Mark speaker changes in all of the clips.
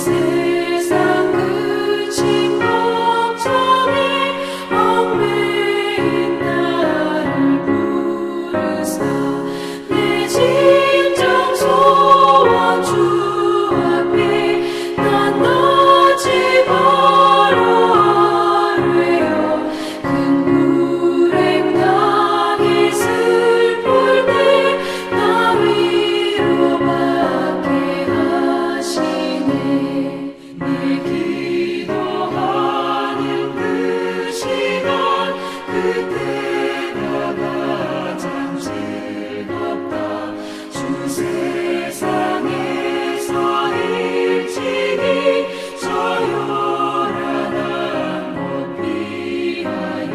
Speaker 1: 세상 끝인 걱정에 얽매인 나를 부르사 내 진정 소원 주 앞에 난 던지 버려 아뢰어 큰 불행 당해 슬플 때 나 위로받게 하시네. 내 기도하는 그 시간 그때가 가장 즐겁다. 주 세상에서 일찍이 저 요란한 곳 피하여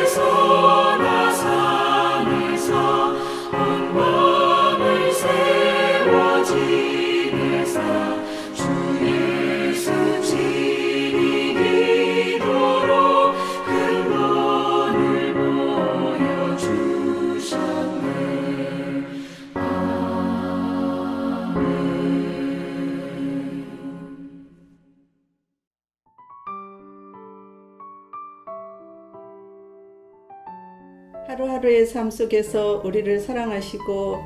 Speaker 1: 빈들에서나 산에서 온 밤을 세워 지내사 주 예수 친히 기도로 큰 본을 보여주셨네.
Speaker 2: 하루하루의 삶 속에서 우리를 사랑하시고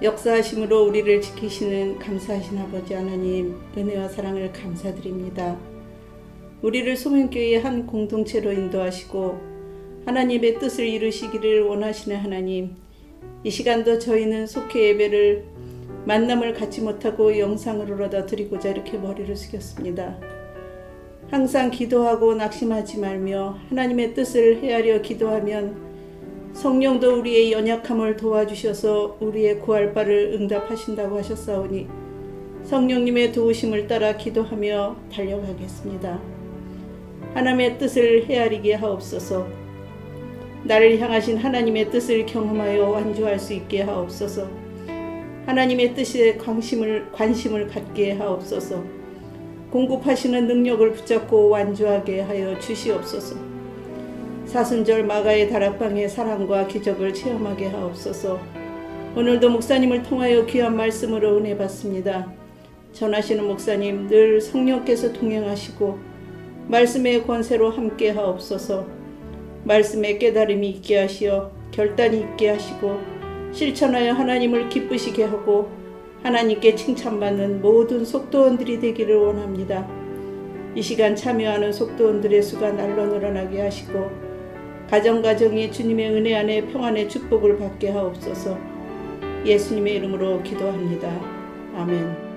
Speaker 2: 역사하심으로 우리를 지키시는 감사하신 아버지 하나님, 은혜와 사랑을 감사드립니다. 우리를 소명교회의 한 공동체로 인도하시고 하나님의 뜻을 이루시기를 원하시는 하나님, 이 시간도 저희는 속회 예배를 만남을 갖지 못하고 영상으로라도 드리고자 이렇게 머리를 숙였습니다. 항상 기도하고 낙심하지 말며 하나님의 뜻을 헤아려 기도하면 성령도 우리의 연약함을 도와주셔서 우리의 구할 바를 응답하신다고 하셨사오니 성령님의 도우심을 따라 기도하며 달려가겠습니다. 하나님의 뜻을 헤아리게 하옵소서. 나를 향하신 하나님의 뜻을 경험하여 완주할 수 있게 하옵소서. 하나님의 뜻에 관심을 갖게 하옵소서. 공급하시는 능력을 붙잡고 완주하게 하여 주시옵소서. 사순절 마가의 다락방의 사랑과 기적을 체험하게 하옵소서. 오늘도 목사님을 통하여 귀한 말씀으로 은혜 받습니다. 전하시는 목사님 늘 성령께서 동행하시고 말씀의 권세로 함께 하옵소서. 말씀의 깨달음이 있게 하시어 결단이 있게 하시고 실천하여 하나님을 기쁘시게 하고 하나님께 칭찬받는 모든 속도원들이 되기를 원합니다. 이 시간 참여하는 속도원들의 수가 날로 늘어나게 하시고 가정가정이 주님의 은혜 안에 평안의 축복을 받게 하옵소서. 예수님의 이름으로 기도합니다. 아멘.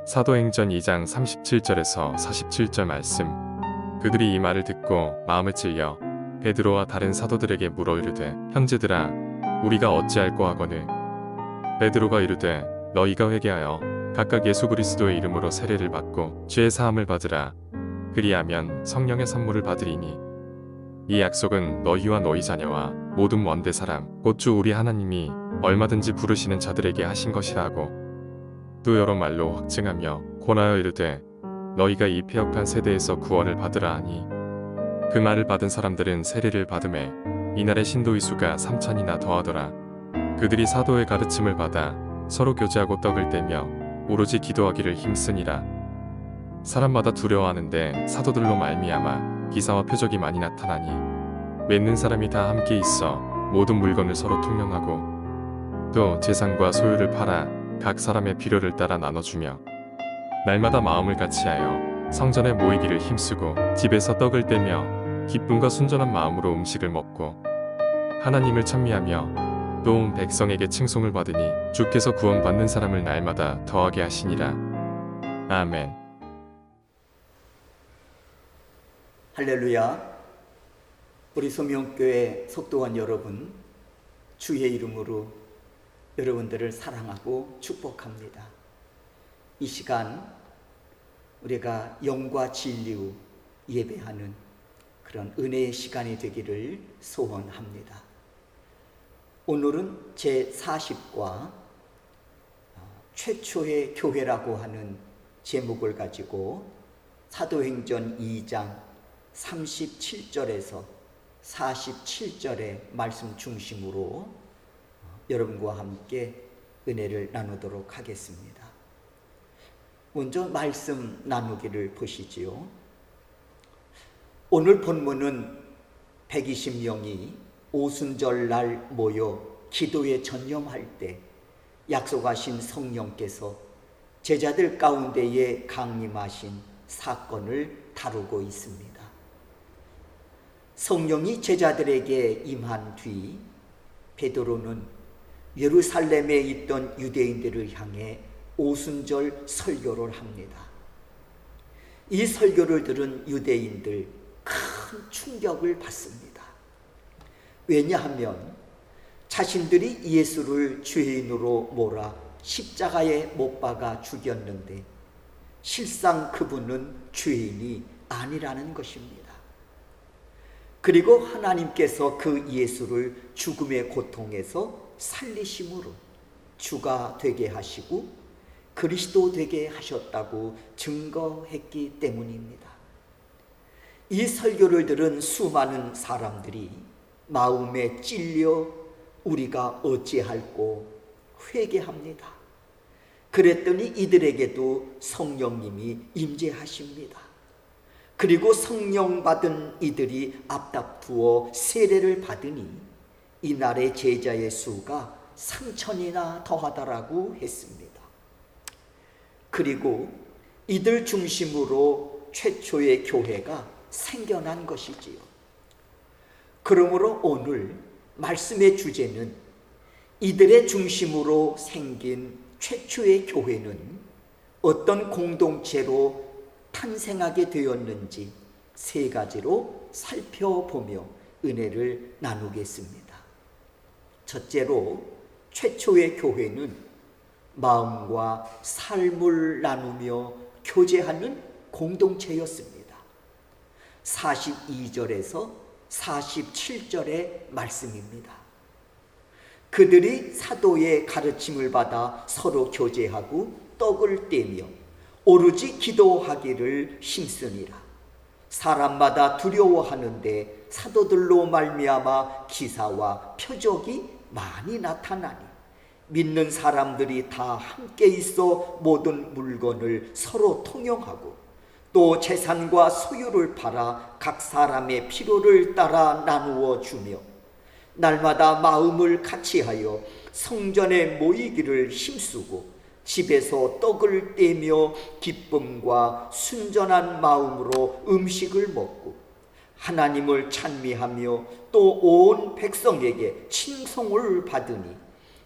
Speaker 3: 사도행전 2장 37절에서 47절 말씀. 그들이 이 말을 듣고 마음을 찔려 베드로와 다른 사도들에게 물어 이르되 형제들아 우리가 어찌할꼬 하거늘. 베드로가 이르되 너희가 회개하여 각각 예수 그리스도의 이름으로 세례를 받고 죄의 사함을 받으라. 그리하면 성령의 선물을 받으리니 이 약속은 너희와 너희 자녀와 모든 원대 사람 곧 주 우리 하나님이 얼마든지 부르시는 자들에게 하신 것이라 하고 또 여러 말로 확증하며 권하여 이르되 너희가 이 패역한 세대에서 구원을 받으라 하니 그 말을 받은 사람들은 세례를 받음에 이날의 신도의 수가 3,000이나 더하더라. 그들이 사도의 가르침을 받아 서로 교제하고 떡을 떼며 오로지 기도하기를 힘쓰니라. 사람마다 두려워하는데 사도들로 말미암아 기사와 표적이 많이 나타나니 맺는 사람이 다 함께 있어 모든 물건을 서로 통용하고 또 재산과 소유를 팔아 각 사람의 필요를 따라 나눠주며 날마다 마음을 같이하여 성전에 모이기를 힘쓰고 집에서 떡을 떼며 기쁨과 순전한 마음으로 음식을 먹고 하나님을 찬미하며 또 온 백성에게 칭송을 받으니 주께서 구원받는 사람을 날마다 더하게 하시니라. 아멘.
Speaker 4: 할렐루야. 우리 소명교회 속도원 여러분, 주의 이름으로 여러분들을 사랑하고 축복합니다. 이 시간 우리가 영과 진리로 예배하는 그런 은혜의 시간이 되기를 소원합니다. 오늘은 제40과 최초의 교회라고 하는 제목을 가지고 사도행전 2장 37절에서 47절의 말씀 중심으로 여러분과 함께 은혜를 나누도록 하겠습니다. 먼저 말씀 나누기를 보시지요. 오늘 본문은 120명이 오순절날 모여 기도에 전념할 때 약속하신 성령께서 제자들 가운데에 강림하신 사건을 다루고 있습니다. 성령이 제자들에게 임한 뒤 베드로는 예루살렘에 있던 유대인들을 향해 오순절 설교를 합니다. 이 설교를 들은 유대인들 큰 충격을 받습니다. 왜냐하면 자신들이 예수를 죄인으로 몰아 십자가에 못 박아 죽였는데 실상 그분은 죄인이 아니라는 것입니다. 그리고 하나님께서 그 예수를 죽음의 고통에서 살리심으로 주가 되게 하시고 그리스도 되게 하셨다고 증거했기 때문입니다. 이 설교를 들은 수많은 사람들이 마음에 찔려 우리가 어찌할꼬 회개합니다. 그랬더니 이들에게도 성령님이 임재하십니다. 그리고 성령 받은 이들이 앞다투어 세례를 받으니 이날의 제자의 수가 3,000이나 더하다라고 했습니다. 그리고 이들 중심으로 최초의 교회가 생겨난 것이지요. 그러므로 오늘 말씀의 주제는 이들의 중심으로 생긴 최초의 교회는 어떤 공동체로 탄생하게 되었는지 세 가지로 살펴보며 은혜를 나누겠습니다. 첫째로 최초의 교회는 마음과 삶을 나누며 교제하는 공동체였습니다. 42절에서 47절의 말씀입니다. 그들이 사도의 가르침을 받아 서로 교제하고 떡을 떼며 오로지 기도하기를 힘쓰니라. 사람마다 두려워하는데 사도들로 말미암아 기사와 표적이 많이 나타나니 믿는 사람들이 다 함께 있어 모든 물건을 서로 통용하고 또 재산과 소유를 팔아 각 사람의 필요를 따라 나누어 주며 날마다 마음을 같이하여 성전에 모이기를 힘쓰고 집에서 떡을 떼며 기쁨과 순전한 마음으로 음식을 먹고 하나님을 찬미하며 또 온 백성에게 칭송을 받으니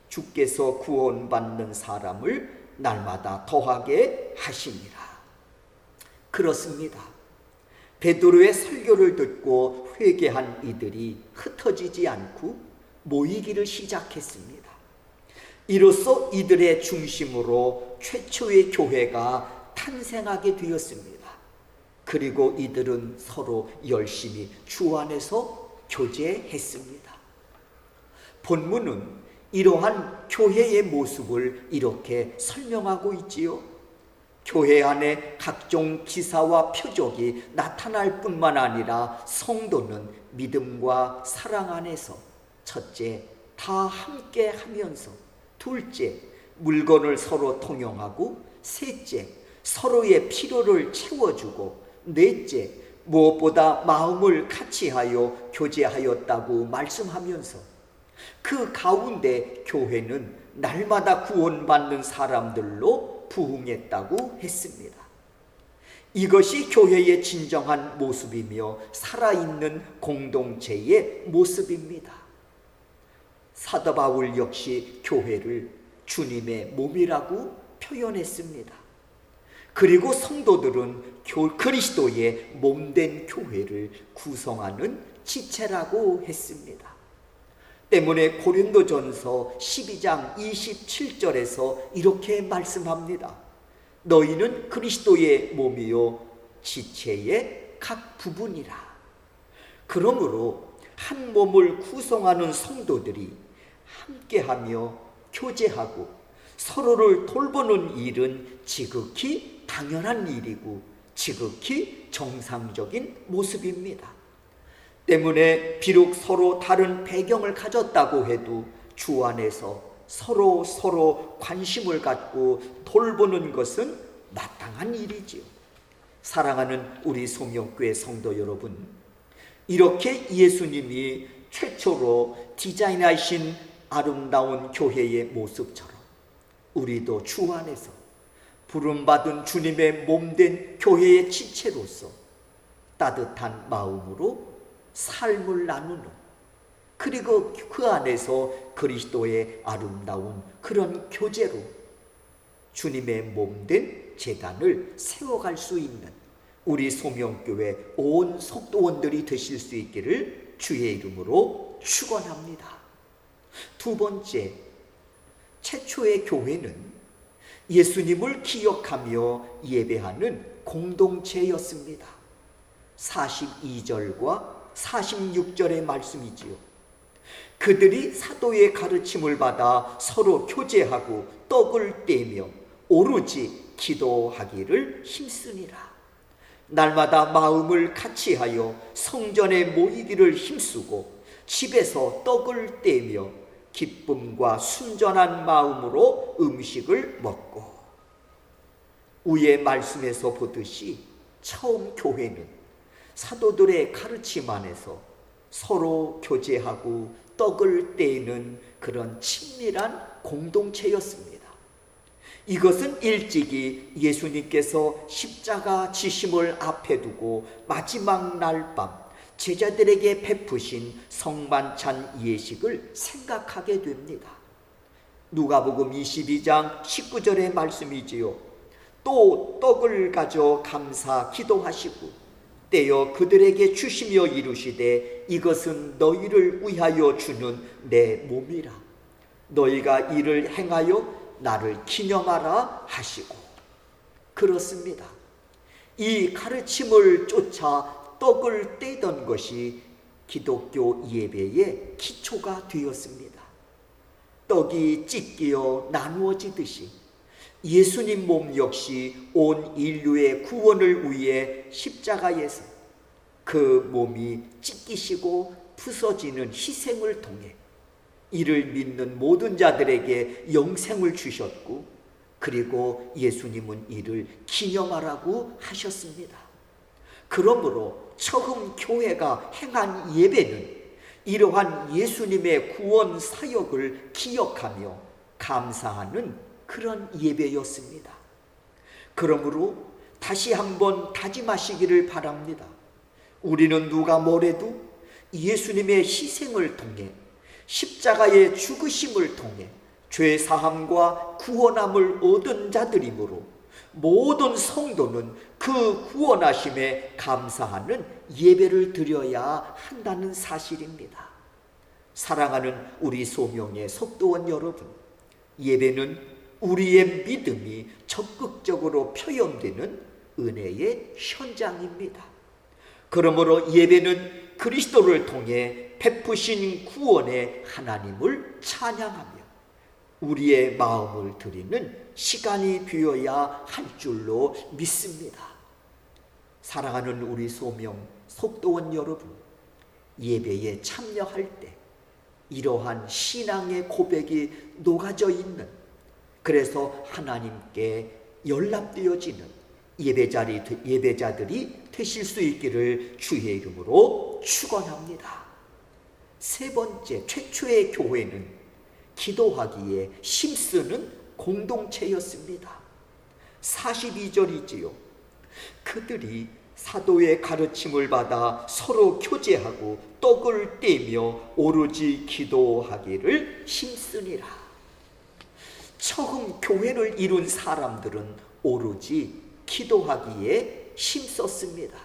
Speaker 4: 주께서 구원받는 사람을 날마다 더하게 하시니라. 그렇습니다. 베드로의 설교를 듣고 회개한 이들이 흩어지지 않고 모이기를 시작했습니다. 이로써 이들의 중심으로 최초의 교회가 탄생하게 되었습니다. 그리고 이들은 서로 열심히 주 안에서 교제했습니다. 본문은 이러한 교회의 모습을 이렇게 설명하고 있지요. 교회 안에 각종 기사와 표적이 나타날 뿐만 아니라 성도는 믿음과 사랑 안에서 첫째, 다 함께 하면서 둘째, 물건을 서로 통용하고 셋째, 서로의 필요를 채워주고 넷째, 무엇보다 마음을 같이하여 교제하였다고 말씀하면서 그 가운데 교회는 날마다 구원받는 사람들로 부흥했다고 했습니다. 이것이 교회의 진정한 모습이며 살아있는 공동체의 모습입니다. 사도 바울 역시 교회를 주님의 몸이라고 표현했습니다. 그리고 성도들은 그리스도의 몸된 교회를 구성하는 지체라고 했습니다. 때문에 고린도전서 12장 27절에서 이렇게 말씀합니다. 너희는 그리스도의 몸이요 지체의 각 부분이라. 그러므로 한 몸을 구성하는 성도들이 함께하며 교제하고 서로를 돌보는 일은 지극히 당연한 일이고 지극히 정상적인 모습입니다. 때문에 비록 서로 다른 배경을 가졌다고 해도 주 안에서 서로 관심을 갖고 돌보는 것은 마땅한 일이지요. 사랑하는 우리 소명교회 성도 여러분, 이렇게 예수님이 최초로 디자인하신 아름다운 교회의 모습처럼 우리도 주 안에서 부름받은 주님의 몸된 교회의 지체로서 따뜻한 마음으로 삶을 나누는, 그리고 그 안에서 그리스도의 아름다운 그런 교제로 주님의 몸된 제단을 세워갈 수 있는 우리 소명교회 온 속도원들이 되실 수 있기를 주의 이름으로 축원합니다. 두 번째, 최초의 교회는 예수님을 기억하며 예배하는 공동체였습니다. 42절과 46절의 말씀이지요. 그들이 사도의 가르침을 받아 서로 교제하고 떡을 떼며 오로지 기도하기를 힘쓰니라. 날마다 마음을 같이하여 성전에 모이기를 힘쓰고 집에서 떡을 떼며 기쁨과 순전한 마음으로 음식을 먹고, 위의 말씀에서 보듯이 처음 교회는 사도들의 가르침 안에서 서로 교제하고 떡을 떼는 그런 친밀한 공동체였습니다. 이것은 일찍이 예수님께서 십자가 지심을 앞에 두고 마지막 날 밤 제자들에게 베푸신 성만찬 예식을 생각하게 됩니다. 누가복음 22장 19절의 말씀이지요. 또 떡을 가져 감사 기도하시고 떼어 그들에게 주시며 이르시되 이것은 너희를 위하여 주는 내 몸이라. 너희가 이를 행하여 나를 기념하라 하시고. 그렇습니다. 이 가르침을 쫓아 떡을 떼던 것이 기독교 예배의 기초가 되었습니다. 떡이 찢기어 나누어지듯이 예수님 몸 역시 온 인류의 구원을 위해 십자가에서 그 몸이 찢기시고 부서지는 희생을 통해 이를 믿는 모든 자들에게 영생을 주셨고, 그리고 예수님은 이를 기념하라고 하셨습니다. 그러므로 처음 교회가 행한 예배는 이러한 예수님의 구원 사역을 기억하며 감사하는 그런 예배였습니다. 그러므로 다시 한번 다짐하시기를 바랍니다. 우리는 누가 뭐래도 예수님의 희생을 통해, 십자가의 죽으심을 통해 죄 사함과 구원함을 얻은 자들이므로 모든 성도는 그 구원하심에 감사하는 예배를 드려야 한다는 사실입니다. 사랑하는 우리 소명의 속도원 여러분, 예배는 우리의 믿음이 적극적으로 표현되는 은혜의 현장입니다. 그러므로 예배는 그리스도를 통해 베푸신 구원의 하나님을 찬양하며 우리의 마음을 드리는 시간이 되어야 할 줄로 믿습니다. 사랑하는 우리 소명 속도원 여러분, 예배에 참여할 때 이러한 신앙의 고백이 녹아져 있는, 그래서 하나님께 연락되어지는 예배자들이 되실 수 있기를 주의 이름으로 축원합니다. 세 번째, 최초의 교회는 기도하기에 힘쓰는 공동체였습니다. 42절이지요. 그들이 사도의 가르침을 받아 서로 교제하고 떡을 떼며 오로지 기도하기를 힘쓰니라. 처음 교회를 이룬 사람들은 오로지 기도하기에 힘썼습니다.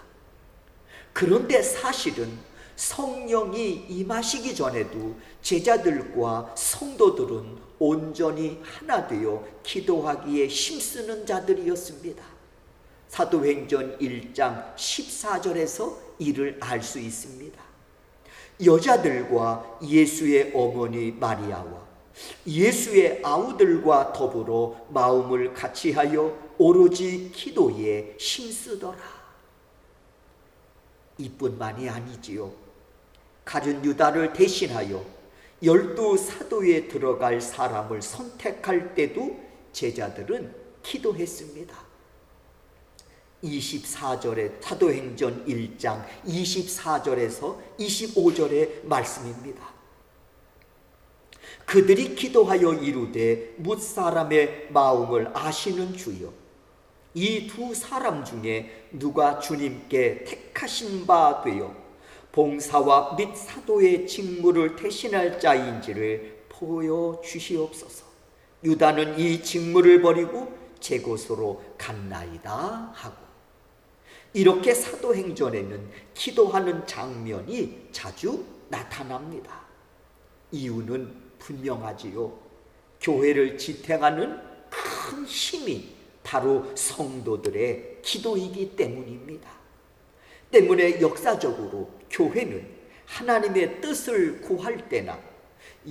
Speaker 4: 그런데 사실은 성령이 임하시기 전에도 제자들과 성도들은 온전히 하나 되어 기도하기에 힘쓰는 자들이었습니다. 사도행전 1장 14절에서 이를 알 수 있습니다. 여자들과 예수의 어머니 마리아와 예수의 아우들과 더불어 마음을 같이하여 오로지 기도에 힘쓰더라. 이뿐만이 아니지요. 가룟 유다를 대신하여 12사도에 들어갈 사람을 선택할 때도 제자들은 기도했습니다. 24절에 사도행전 1장 24절에서 25절의 말씀입니다. 그들이 기도하여 이르되 뭇 사람의 마음을 아시는 주여, 이 두 사람 중에 누가 주님께 택하신 바 되어 봉사와 및 사도의 직무를 대신할 자인지를 보여주시옵소서. 유다는 이 직무를 버리고 제 곳으로 갔나이다 하고, 이렇게 사도행전에는 기도하는 장면이 자주 나타납니다. 이유는 분명하지요. 교회를 지탱하는 큰 힘이 바로 성도들의 기도이기 때문입니다. 때문에 역사적으로 교회는 하나님의 뜻을 구할 때나,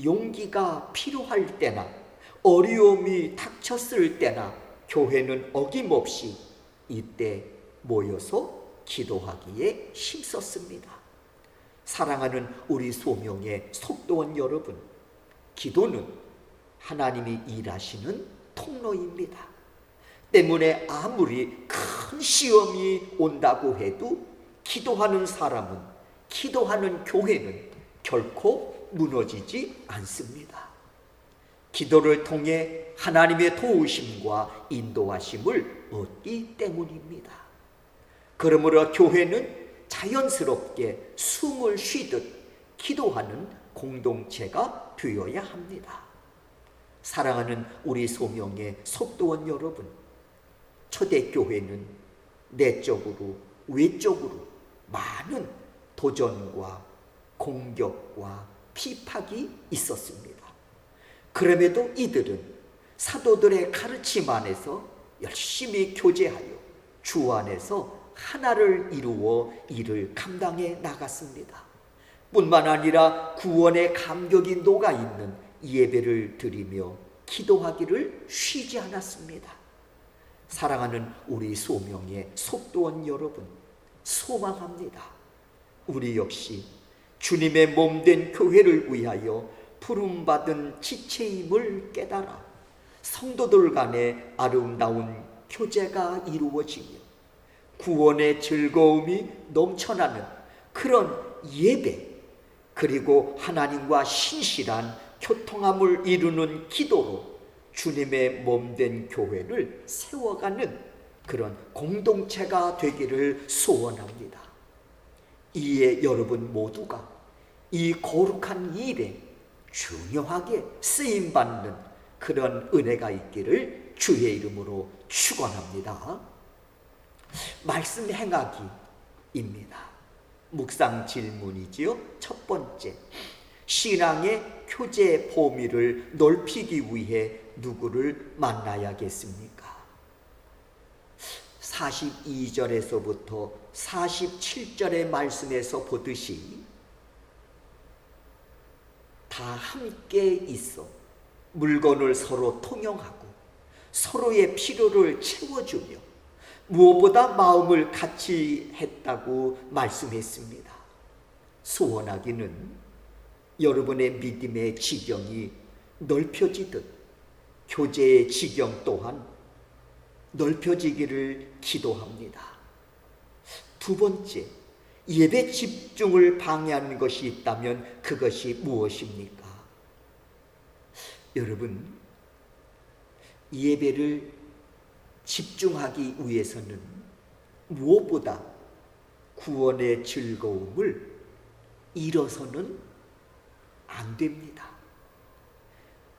Speaker 4: 용기가 필요할 때나, 어려움이 닥쳤을 때나 교회는 어김없이 이때 모여서 기도하기에 힘썼습니다. 사랑하는 우리 소명의 속도원 여러분, 기도는 하나님이 일하시는 통로입니다. 때문에 아무리 큰 시험이 온다고 해도 기도하는 사람은, 기도하는 교회는 결코 무너지지 않습니다. 기도를 통해 하나님의 도우심과 인도하심을 얻기 때문입니다. 그러므로 교회는 자연스럽게 숨을 쉬듯 기도하는 공동체가 되어야 합니다. 사랑하는 우리 소명의 속도원 여러분, 초대교회는 내적으로 외적으로 많은 도전과 공격과 피박이 있었습니다. 그럼에도 이들은 사도들의 가르침 안에서 열심히 교제하여 주 안에서 하나를 이루어 일을 감당해 나갔습니다. 뿐만 아니라 구원의 감격이 녹아있는 예배를 드리며 기도하기를 쉬지 않았습니다. 사랑하는 우리 소명의 속도원 여러분, 소망합니다. 우리 역시 주님의 몸된 교회를 위하여 부름받은 지체임을 깨달아 성도들 간의 아름다운 교제가 이루어지며 구원의 즐거움이 넘쳐나는 그런 예배, 그리고 하나님과 신실한 교통함을 이루는 기도로 주님의 몸된 교회를 세워가는 그런 공동체가 되기를 소원합니다. 이에 여러분 모두가 이 거룩한 일에 중요하게 쓰임받는 그런 은혜가 있기를 주의 이름으로 축원합니다. 말씀 행하기입니다. 묵상 질문이지요. 첫 번째, 신앙의 교제 범위를 넓히기 위해 누구를 만나야겠습니까? 42절에서부터 47절의 말씀에서 보듯이 다 함께 있어 물건을 서로 통용하고 서로의 필요를 채워주며 무엇보다 마음을 같이 했다고 말씀했습니다. 소원하기는 여러분의 믿음의 지경이 넓혀지듯 교제의 지경 또한 넓혀지기를 기도합니다. 두 번째, 예배 집중을 방해하는 것이 있다면 그것이 무엇입니까? 여러분, 예배를 집중하기 위해서는 무엇보다 구원의 즐거움을 잃어서는 안 됩니다.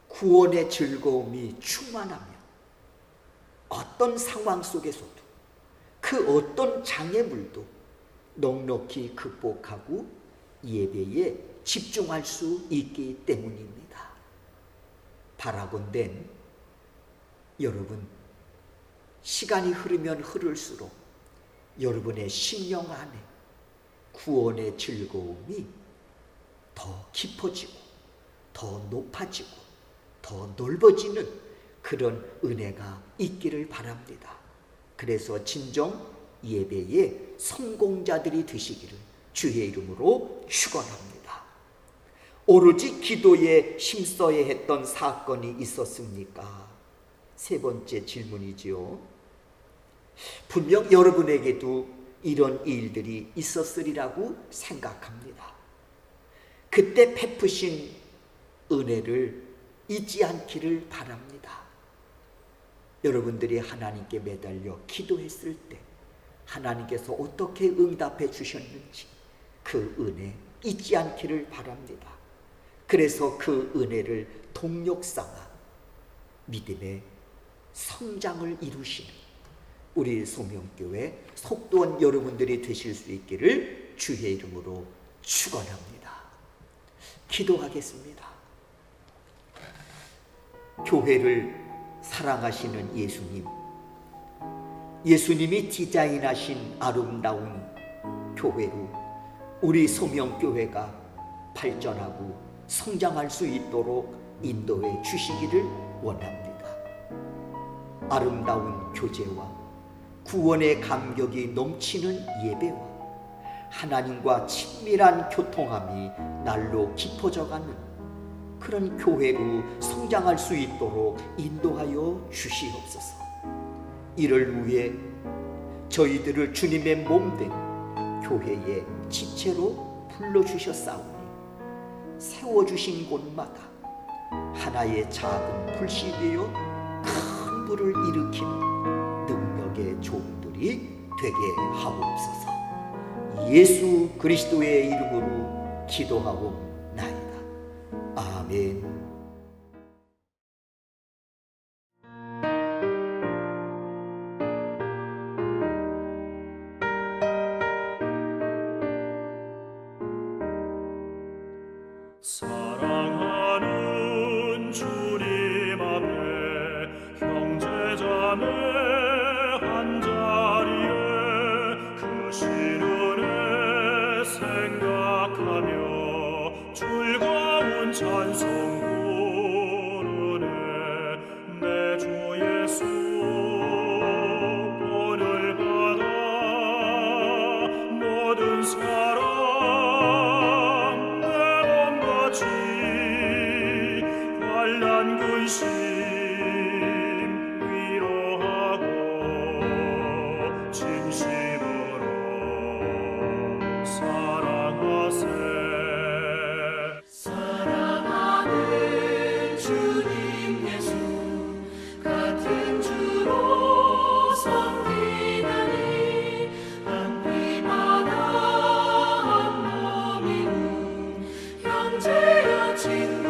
Speaker 4: 구원의 즐거움이 충만하면 어떤 상황 속에서도 그 어떤 장애물도 넉넉히 극복하고 예배에 집중할 수 있기 때문입니다. 바라건대 여러분, 시간이 흐르면 흐를수록 여러분의 심령 안에 구원의 즐거움이 더 깊어지고 더 높아지고 더 넓어지는 그런 은혜가 있기를 바랍니다. 그래서 진정 예배의 성공자들이 되시기를 주의 이름으로 축원합니다. 오로지 기도에 힘써야 했던 사건이 있었습니까? 세 번째 질문이지요. 분명 여러분에게도 이런 일들이 있었으리라고 생각합니다. 그때 베푸신 은혜를 잊지 않기를 바랍니다. 여러분들이 하나님께 매달려 기도했을 때 하나님께서 어떻게 응답해 주셨는지 그 은혜 잊지 않기를 바랍니다. 그래서 그 은혜를 동력 삼아 믿음의 성장을 이루시는 우리 소명교회 속도원 여러분들이 되실 수 있기를 주의 이름으로 축원합니다. 기도하겠습니다. 교회를 사랑하시는 예수님, 예수님이 디자인하신 아름다운 교회로 우리 소명교회가 발전하고 성장할 수 있도록 인도해 주시기를 원합니다. 아름다운 교제와 구원의 감격이 넘치는 예배와 하나님과 친밀한 교통함이 날로 깊어져가는 그런 교회로 성장할 수 있도록 인도하여 주시옵소서. 이를 위해 저희들을 주님의 몸된 교회의 지체로 불러주셨사오니 세워주신 곳마다 하나의 작은 불씨 되어 큰 불을 일으키는 능력의 종들이 되게 하옵소서. 예수 그리스도의 이름으로 기도하옵나이다. 아멘.
Speaker 1: 사랑하는 주님 앞에 형제자매 한자리에 그 시련에 생각하며 즐거운 찬송 부르네. 내 주 예수 본을 받아 모든 사랑 환난 근심 위로하고 진심으로 사랑하세. 사랑하는 주님 예수 같은 주로 섬기나니 한 피마다 한 몸이고 형제여 친구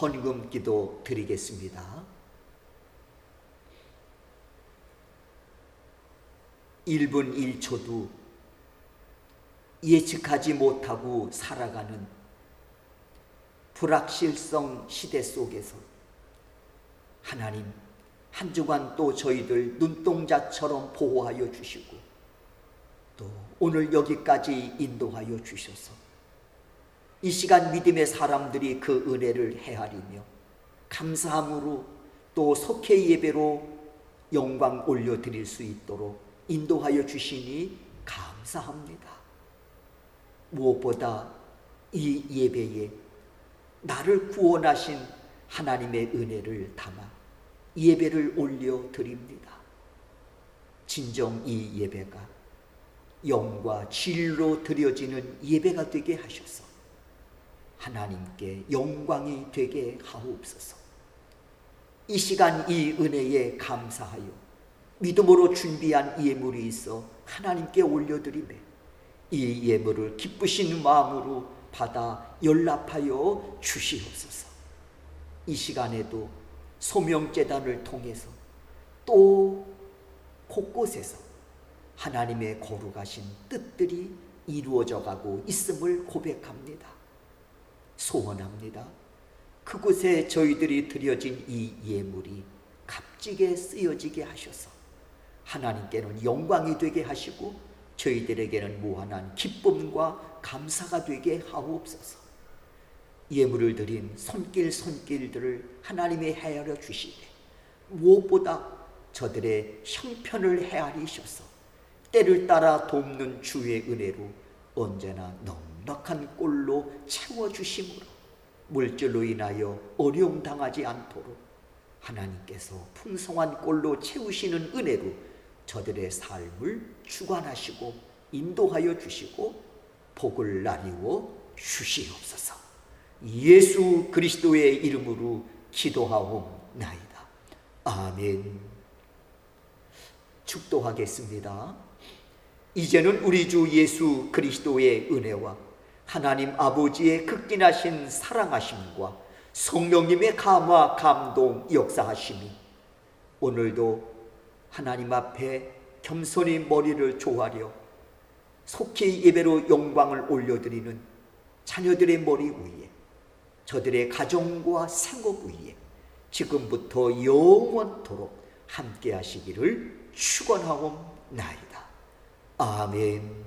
Speaker 4: 헌금 기도 드리겠습니다. (1분 1초도) 예측하지 못하고 살아가는 불확실성 시대 속에서 하나님 한 주간 또 저희들 눈동자처럼 보호하여 주시고 또 오늘 여기까지 인도하여 주셔서 이 시간 믿음의 사람들이 그 은혜를 헤아리며 감사함으로 또 속회 예배로 영광 올려드릴 수 있도록 인도하여 주시니 감사합니다. 무엇보다 이 예배에 나를 구원하신 하나님의 은혜를 담아 예배를 올려드립니다. 진정 이 예배가 영과 진리로 드려지는 예배가 되게 하셔서 하나님께 영광이 되게 하옵소서. 이 시간 이 은혜에 감사하여 믿음으로 준비한 예물이 있어 하나님께 올려드리매 이 예물을 기쁘신 마음으로 받아 연락하여 주시옵소서. 이 시간에도 소명재단을 통해서 또 곳곳에서 하나님의 거룩하신 뜻들이 이루어져 가고 있음을 고백합니다. 소원합니다. 그곳에 저희들이 드려진 이 예물이 값지게 쓰여지게 하셔서 하나님께는 영광이 되게 하시고 저희들에게는 무한한 기쁨과 감사가 되게 하옵소서. 예물을 드린 손길들을 하나님이 헤아려 주시되 무엇보다 저들의 형편을 헤아리셔서 때를 따라 돕는 주의 은혜로 언제나 넉넉한 꼴로 채워주심으로 물질로 인하여 어려움 당하지 않도록 하나님께서 풍성한 꼴로 채우시는 은혜로 저들의 삶을 주관하시고 인도하여 주시고 복을 나누어 주시옵소서. 예수 그리스도의 이름으로 기도하옵나이다. 아멘. 축도하겠습니다. 이제는 우리 주 예수 그리스도의 은혜와 하나님 아버지의 극진하신 사랑하심과 성령님의 감화 감동 역사하심이 오늘도 하나님 앞에 겸손히 머리를 조아려 속히 예배로 영광을 올려드리는 자녀들의 머리 위에 저들의 가정과 생업 위에 지금부터 영원토록 함께 하시기를 축원하옵나이다. 아멘.